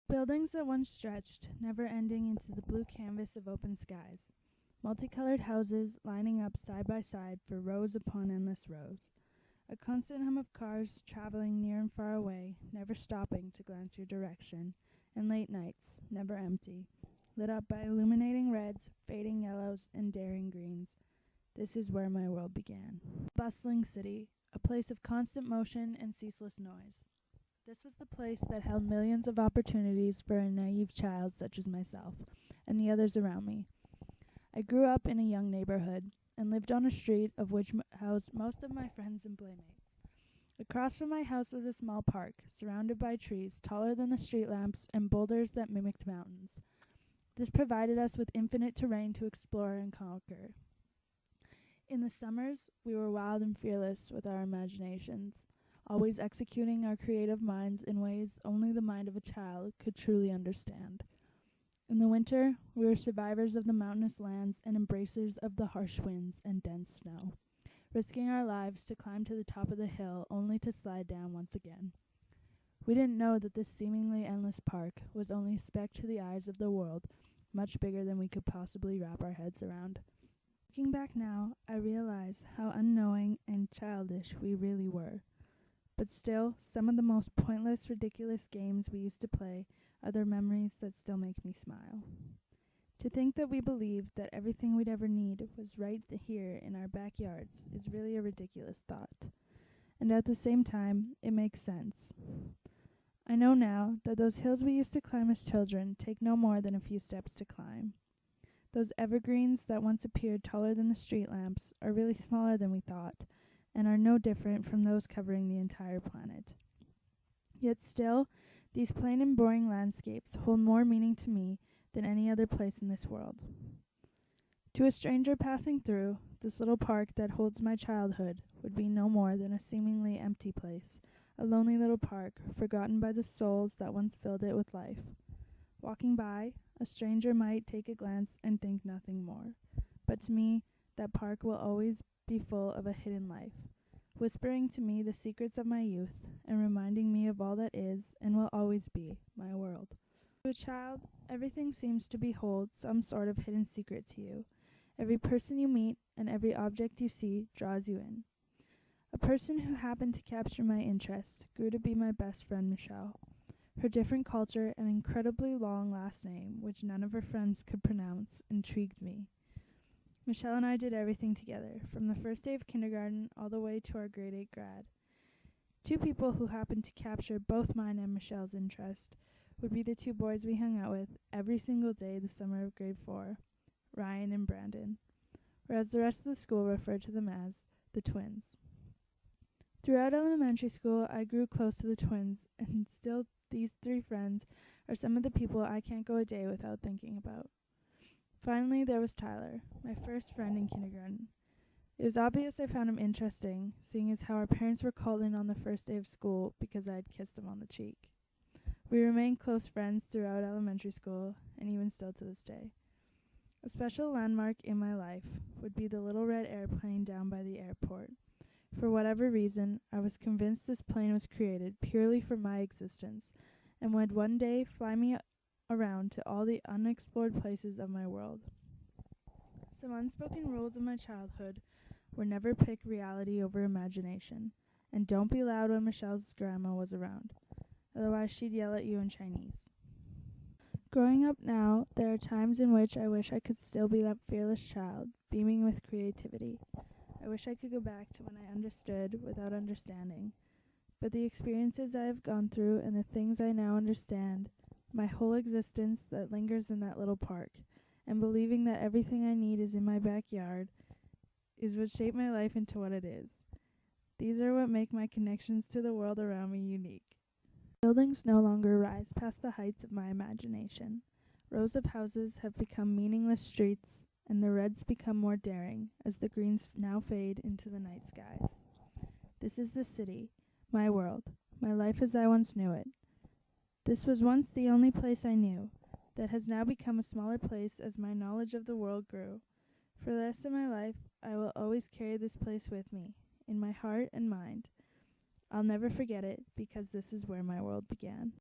Buildings that once stretched, never ending into the blue canvas of open skies. Multicolored houses lining up side by side for rows upon endless rows. A constant hum of cars traveling near and far away, never stopping to glance your direction. And late nights, never empty, lit up by illuminating reds, fading yellows, and daring greens. This is where my world began. Bustling city, a place of constant motion and ceaseless noise. This was the place that held millions of opportunities for a naive child such as myself and the others around me. I grew up in a young neighborhood and lived on a street of which housed most of my friends and playmates. Across from my house was a small park, surrounded by trees taller than the street lamps and boulders that mimicked mountains. This provided us with infinite terrain to explore and conquer. In the summers, we were wild and fearless with our imaginations, always executing our creative minds in ways only the mind of a child could truly understand. In the winter, we were survivors of the mountainous lands and embracers of the harsh winds and dense snow, risking our lives to climb to the top of the hill only to slide down once again. We didn't know that this seemingly endless park was only a speck to the eyes of the world, much bigger than we could possibly wrap our heads around. Looking back now, I realize how unknowing and childish we really were. But still, some of the most pointless, ridiculous games we used to play are the memories that still make me smile. To think that we believed that everything we'd ever need was right here in our backyards is really a ridiculous thought. And at the same time, it makes sense. I know now that those hills we used to climb as children take no more than a few steps to climb. Those evergreens that once appeared taller than the street lamps are really smaller than we thought, and are no different from those covering the entire planet. Yet still, these plain and boring landscapes hold more meaning to me than any other place in this world. To a stranger passing through, this little park that holds my childhood would be no more than a seemingly empty place, a lonely little park, forgotten by the souls that once filled it with life. Walking by, a stranger might take a glance and think nothing more. But to me, that park will always be full of a hidden life, whispering to me the secrets of my youth and reminding me of all that is and will always be my world. To a child, everything seems to behold some sort of hidden secret to you. Every person you meet and every object you see draws you in. A person who happened to capture my interest grew to be my best friend, Michelle. Her different culture and incredibly long last name, which none of her friends could pronounce, intrigued me. Michelle and I did everything together, from the first day of kindergarten all the way to our grade 8 grad. Two people who happened to capture both mine and Michelle's interest would be the two boys we hung out with every single day the summer of grade 4, Ryan and Brandon, whereas the rest of the school referred to them as the twins. Throughout elementary school, I grew close to the twins, and still these three friends are some of the people I can't go a day without thinking about. Finally, there was Tyler, my first friend in kindergarten. It was obvious I found him interesting, seeing as how our parents were called in on the first day of school because I had kissed him on the cheek. We remained close friends throughout elementary school, and even still to this day. A special landmark in my life would be the little red airplane down by the airport. For whatever reason, I was convinced this plane was created purely for my existence, and would one day fly me around to all the unexplored places of my world. Some unspoken rules of my childhood were never pick reality over imagination, and don't be loud when Michelle's grandma was around, otherwise she'd yell at you in Chinese. Growing up now, there are times in which I wish I could still be that fearless child, beaming with creativity. I wish I could go back to when I understood without understanding, but the experiences I have gone through and the things I now understand, my whole existence that lingers in that little park, and believing that everything I need is in my backyard, is what shaped my life into what it is. These are what make my connections to the world around me unique. Buildings no longer rise past the heights of my imagination. Rows of houses have become meaningless streets, and the reds become more daring as the greens now fade into the night skies. This is the city, my world, my life as I once knew it. This was once the only place I knew, that has now become a smaller place as my knowledge of the world grew. For the rest of my life, I will always carry this place with me, in my heart and mind. I'll never forget it, because this is where my world began.